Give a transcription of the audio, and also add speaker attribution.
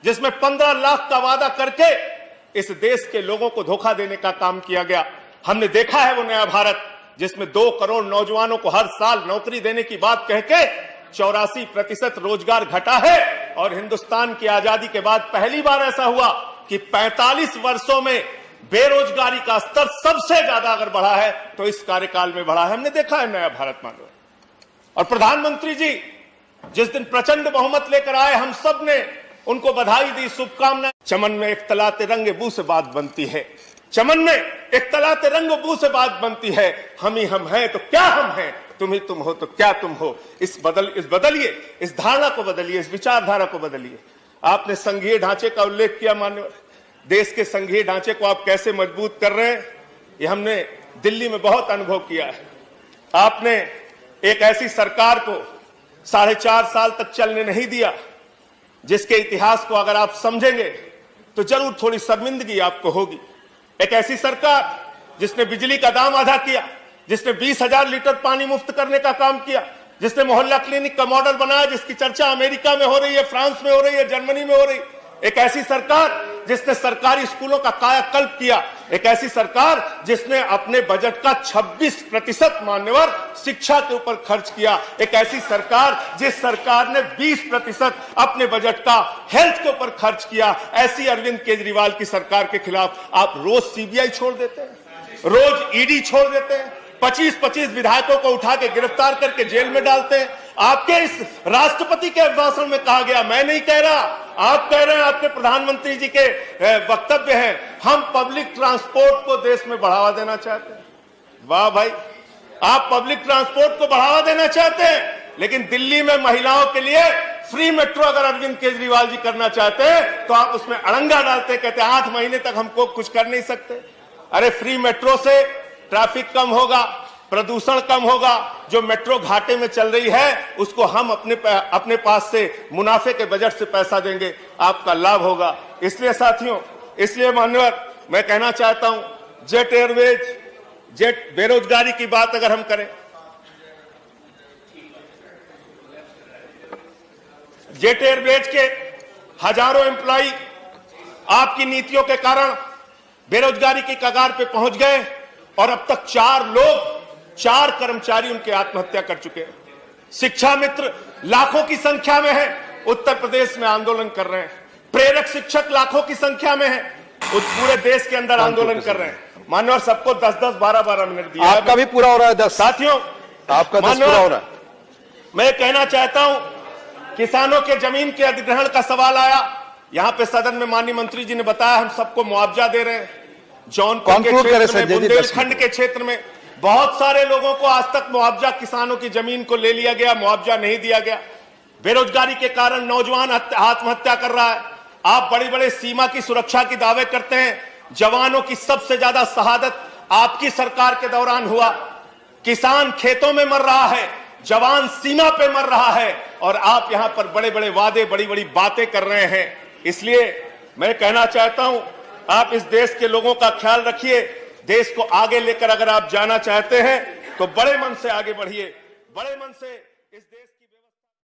Speaker 1: जिसमें 15 लाख का वादा करके इस देश के लोगों को धोखा देने का काम किया गया। हमने देखा है वो नया भारत जिसमें 2 करोड़ नौजवानों को हर साल नौकरी देने की बात कहके 84% रोजगार घटा है। और हिंदुस्तान की आजादी के बाद पहली बार ऐसा हुआ कि 45 वर्षों में बेरोजगारी का स्तर सबसे ज्यादा अगर बढ़ा है तो इस कार्यकाल में बढ़ा है। हमने देखा है नया भारत मानव। और प्रधानमंत्री जी जिस दिन प्रचंड बहुमत लेकर आए, हम सब ने उनको बधाई दी, शुभकामनाएं। चमन में एक तलाते रंग बू से बात बनती है, चमन में एक तलाते रंग बू से बात बनती है। हम ही हम हैं तो क्या हम हैं, तुम ही तुम हो तो क्या तुम हो। इस बदलिए, इस धारणा को बदलिए, इस विचारधारा को बदलिए। आपने संघीय ढांचे का उल्लेख किया माननीय, देश के संघीय ढांचे को आप कैसे मजबूत कर रहे हैं, ये हमने दिल्ली में बहुत अनुभव किया है। आपने एक ऐसी सरकार को 4.5 साल तक चलने नहीं दिया जिसके इतिहास को अगर आप समझेंगे तो जरूर थोड़ी शर्मिंदगी आपको होगी। एक ऐसी सरकार जिसने बिजली का दाम आधा किया, जिसने 20,000 लीटर पानी मुफ्त करने का काम किया, जिसने मोहल्ला क्लिनिक का मॉडल बनाया जिसकी चर्चा अमेरिका में हो रही है, फ्रांस में हो रही है, जर्मनी में हो रही है। एक ऐसी सरकार जिसने सरकारी स्कूलों का कायाकल्प किया, एक ऐसी सरकार जिसने अपने बजट का 26% मान्यवर शिक्षा के ऊपर खर्च किया, एक ऐसी सरकार जिस सरकार ने 20% अपने बजट का हेल्थ के ऊपर खर्च किया। ऐसी अरविंद केजरीवाल की सरकार के खिलाफ आप रोज सीबीआई छोड़ देते हैं, रोज ईडी छोड़ देते हैं, 25-25 विधायकों को उठा के गिरफ्तार करके जेल में डालते हैं। आपके इस राष्ट्रपति के भाषण में कहा गया, मैं नहीं कह रहा, आप कह रहे हैं, आपके प्रधानमंत्री जी के वक्तव्य हैं, हम पब्लिक ट्रांसपोर्ट को देश में बढ़ावा देना चाहते हैं। वाह भाई, आप पब्लिक ट्रांसपोर्ट को बढ़ावा देना चाहते हैं, लेकिन दिल्ली में महिलाओं के लिए फ्री मेट्रो अगर अरविंद केजरीवाल जी करना चाहते हैं तो आप उसमें अड़ंगा डालते, कहते 8 महीने तक हमको कुछ कर नहीं सकते। अरे फ्री मेट्रो से ट्रैफिक कम होगा, प्रदूषण कम होगा। जो मेट्रो घाटे में चल रही है उसको हम अपने पास से मुनाफे के बजट से पैसा देंगे, आपका लाभ होगा। इसलिए साथियों, इसलिए मान्यवर, मैं कहना चाहता हूं, जेट एयरवेज, जेट बेरोजगारी की बात अगर हम करें, जेट एयरवेज के हजारों एम्प्लॉई आपकी नीतियों के कारण बेरोजगारी की कगार पे पहुंच गए और अब तक 4 कर्मचारी उनके आत्महत्या कर चुके हैं। शिक्षा मित्र लाखों की संख्या में है, उत्तर प्रदेश में आंदोलन कर रहे हैं। प्रेरक शिक्षक लाखों की संख्या में है, पूरे देश के अंदर आंदोलन कर रहे हैं। मान्यवर, सबको 10-10, 12-12 मिनट दिया।
Speaker 2: आपका भी पूरा हो रहा है 10।
Speaker 1: साथियों,
Speaker 2: आपका 10 पूरा हो रहा है।
Speaker 1: मैं कहना चाहता हूं, किसानों के जमीन के अधिग्रहण का सवाल आया, यहां पे सदन में माननीय मंत्री जी ने बताया हम सबको मुआवजा दे रहे हैं। जौनपुर के क्षेत्र में, बुंदेलखंड के क्षेत्र में बहुत सारे लोगों को आज तक मुआवजा, किसानों की जमीन को ले लिया गया, मुआवजा नहीं दिया गया। बेरोजगारी के कारण नौजवान आत्महत्या कर रहा है। आप बड़ी बड़ी सीमा की सुरक्षा की दावे करते हैं, जवानों की सबसे ज्यादा शहादत आपकी सरकार के दौरान हुआ। किसान खेतों में मर रहा है, जवान सीमा पे मर रहा है, और आप यहां पर बड़े बड़े वादे, बड़ी बड़ी बातें कर रहे हैं। इसलिए मैं कहना चाहता हूं, आप इस देश के लोगों का ख्याल रखिए। देश को आगे लेकर अगर आप जाना चाहते हैं तो बड़े मन से आगे बढ़िए, बड़े मन से इस देश